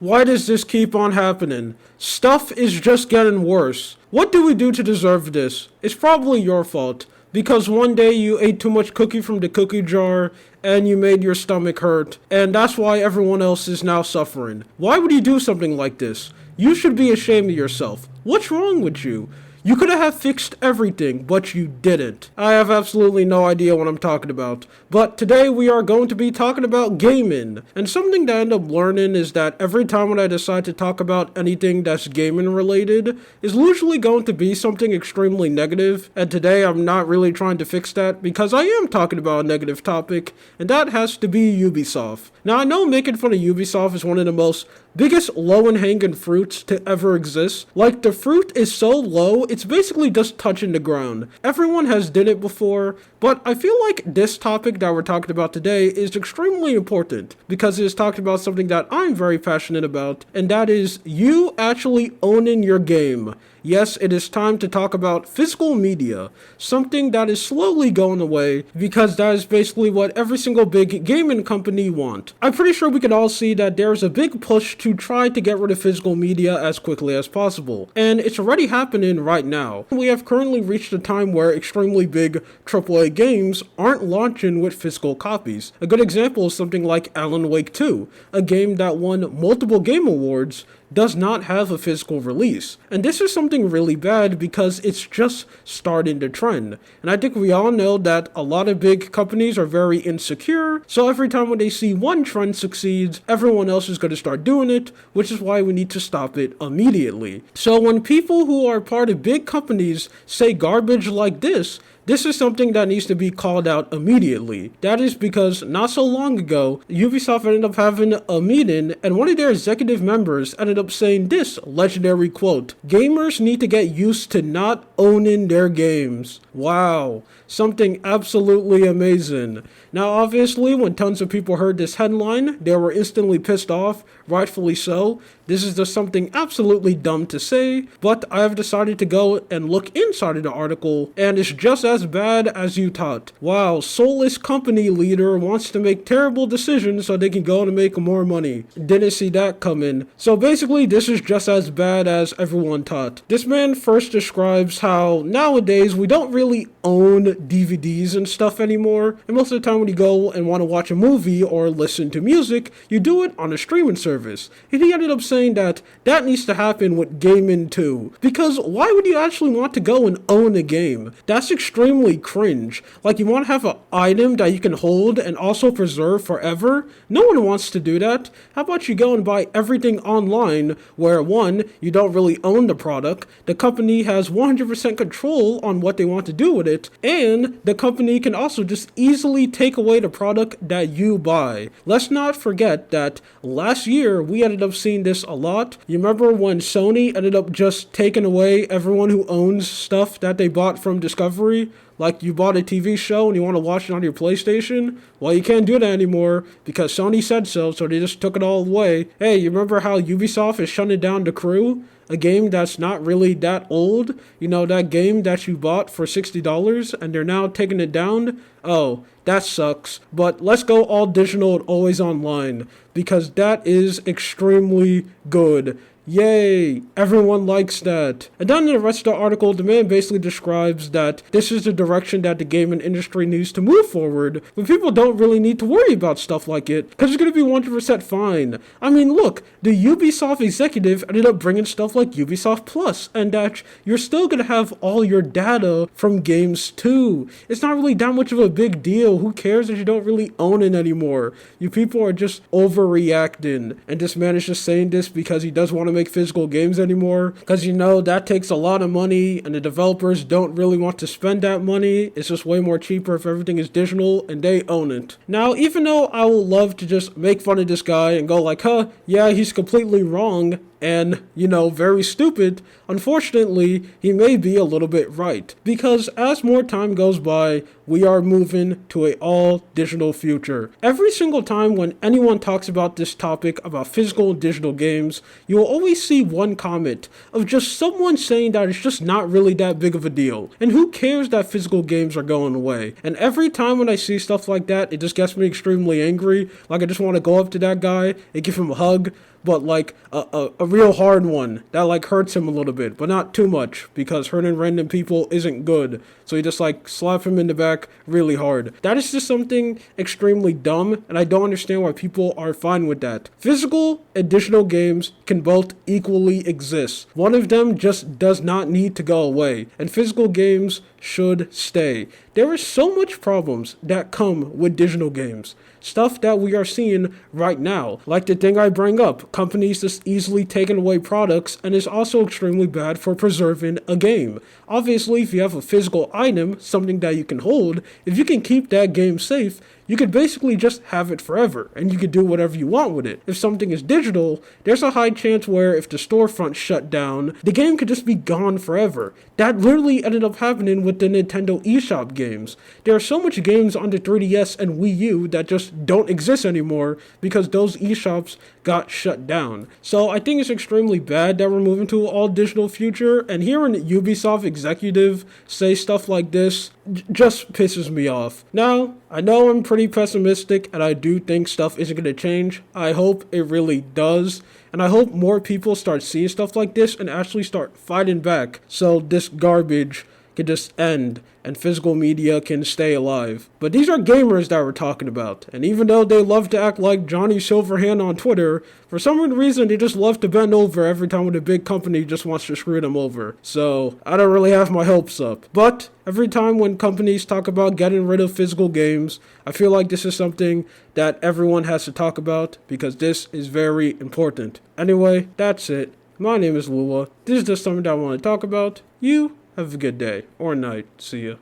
Why does this keep on happening? Stuff is just getting worse. What do we do to deserve this? It's probably your fault. Because one day you ate too much cookie from the cookie jar and you made your stomach hurt, and that's why everyone else is now suffering. Why would you do something like this? You should be ashamed of yourself. What's wrong with you? You could have fixed everything, but you didn't. I have absolutely no idea what I'm talking about. But today we are going to be talking about gaming. And something that I end up learning is that every time when I decide to talk about anything that's gaming related, is usually going to be something extremely negative. And today I'm not really trying to fix that because I am talking about a negative topic, and that has to be Ubisoft. Now I know making fun of Ubisoft is one of the most biggest low and hanging fruits to ever exist. Like, the fruit is so low, it's basically just touching the ground. Everyone has did it before, but I feel like this topic that we're talking about today is extremely important because it is talking about something that I'm very passionate about, and that is you actually owning your game. Yes, it is time to talk about physical media, something that is slowly going away because that is basically what every single big gaming company want. I'm pretty sure we can all see that there's a big push to try to get rid of physical media as quickly as possible, and it's already happening right now. We have currently reached a time where extremely big AAA games aren't launching with physical copies. A good example is something like Alan Wake 2, a game that won multiple game awards, does not have a physical release. And this is something really bad because it's just starting to trend. And I think we all know that a lot of big companies are very insecure, so every time when they see one trend succeeds, everyone else is going to start doing it, which is why we need to stop it immediately. So when people who are part of big companies say garbage like this is something that needs to be called out immediately. That is because not so long ago, Ubisoft ended up having a meeting and one of their executive members ended up saying this legendary quote: "Gamers need to get used to not owning their games." Wow, something absolutely amazing. Now obviously, when tons of people heard this headline, they were instantly pissed off, rightfully so. This is just something absolutely dumb to say, but I have decided to go and look inside of the article, and it's just as bad as you thought. Wow, soulless company leader wants to make terrible decisions so they can go and make more money. Didn't see that coming. So basically, this is just as bad as everyone thought. This man first describes how nowadays we don't really own DVDs and stuff anymore, and most of the time when you go and want to watch a movie or listen to music, you do it on a streaming service. And he ended up saying that needs to happen with gaming too. Because why would you actually want to go and own a game? That's extremely cringe. Like, you want to have an item that you can hold and also preserve forever? No one wants to do that. How about you go and buy everything online where, one, you don't really own the product, the company has 100% control on what they want to do with it, and the company can also just easily take away the product that you buy. Let's not forget that last year we ended up seeing this a lot. You remember when Sony ended up just taking away everyone who owns stuff that they bought from Discovery? Like, you bought a TV show and you want to watch it on your PlayStation? Well, you can't do that anymore because Sony said so they just took it all away. Hey, you remember how Ubisoft is shutting down The Crew? A game that's not really that old? You know, that game that you bought for $60 and they're now taking it down? Oh, that sucks. But let's go all digital and always online because that is extremely good. Yay! Everyone likes that. And then in the rest of the article, the man basically describes that this is the direction that the gaming industry needs to move forward, but people don't really need to worry about stuff like it, because it's going to be 100% fine. I mean, look, the Ubisoft executive ended up bringing stuff like Ubisoft Plus, and that you're still going to have all your data from games too. It's not really that much of a big deal. Who cares if you don't really own it anymore? You people are just overreacting, and this man is just saying this because he does want to make physical games anymore, because you know that takes a lot of money and the developers don't really want to spend that money. It's just way more cheaper if everything is digital and they own it. Now, even though I would love to just make fun of this guy and go like, yeah, he's completely wrong and, you know, very stupid, unfortunately, he may be a little bit right. Because as more time goes by, we are moving to a all-digital future. Every single time when anyone talks about this topic, about physical and digital games, you will always see one comment of just someone saying that it's just not really that big of a deal. And who cares that physical games are going away? And every time when I see stuff like that, it just gets me extremely angry. Like, I just want to go up to that guy and give him a hug. but like a real hard one that like hurts him a little bit, but not too much, because hurting random people isn't good. So you just like slap him in the back really hard. That is just something extremely dumb, and I don't understand why people are fine with that. Physical additional games can both equally exist. One of them just does not need to go away, and physical games should stay. There are so much problems that come with digital games. Stuff that we are seeing right now. Like the thing I bring up, companies just easily taking away products, and is also extremely bad for preserving a game. Obviously, if you have a physical item, something that you can hold, if you can keep that game safe, you could basically just have it forever, and you could do whatever you want with it. If something is digital, there's a high chance where if the storefront shut down, the game could just be gone forever. That literally ended up happening with the Nintendo eShop games. There are so much games on the 3DS and Wii U that just don't exist anymore because those eShops got shut down. So I think it's extremely bad that we're moving to an all-digital future, and hearing Ubisoft executive say stuff like this just pisses me off. Now, I know I'm pretty pessimistic, and I do think stuff isn't going to change. I hope it really does, and I hope more people start seeing stuff like this and actually start fighting back so this garbage can just end and physical media can stay alive. But these are gamers that we're talking about, and even though they love to act like Johnny Silverhand on Twitter, for some reason they just love to bend over every time when a big company just wants to screw them over. So I don't really have my hopes up. But every time when companies talk about getting rid of physical games, I feel like this is something that everyone has to talk about because this is very important. Anyway, that's it. My name is Lula. This is just something that I want to talk about. You have a good day or night. See ya.